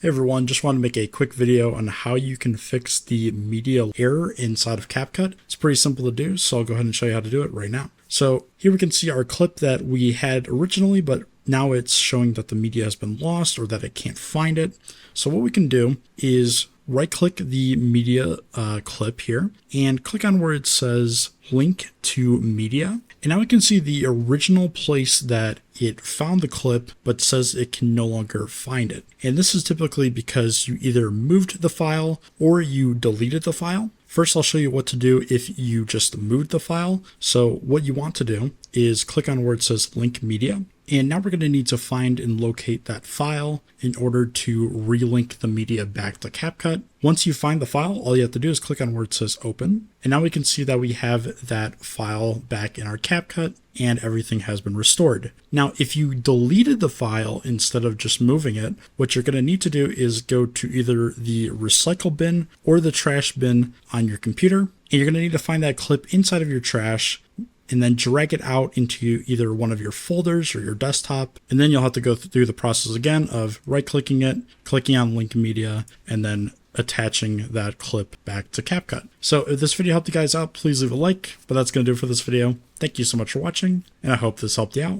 Hey everyone, just want to make a quick video on how you can fix the media error inside of CapCut. It's pretty simple to do, so I'll go ahead and show you how to do it right now. So here we can see our clip that we had originally, but now it's showing that the media has been lost or that it can't find it. So what we can do is right-click the media clip here and click on where it says link to media. And now we can see the original place that it found the clip, but says it can no longer find it. And this is typically because you either moved the file or you deleted the file. First, I'll show you what to do if you just moved the file. So what you want to do is click on where it says link media. And now we're going to need to find and locate that file in order to relink the media back to CapCut. Once you find the file, all you have to do is click on where it says open. And now we can see that we have that file back in our CapCut and everything has been restored. Now, if you deleted the file instead of just moving it, what you're going to need to do is go to either the recycle bin or the trash bin on your computer. And you're going to need to find that clip inside of your trash and then drag it out into either one of your folders or your desktop. And then you'll have to go through the process again of right-clicking it, clicking on link media, and then attaching that clip back to CapCut. So if this video helped you guys out, please leave a like, but that's going to do it for this video. Thank you so much for watching, and I hope this helped you out.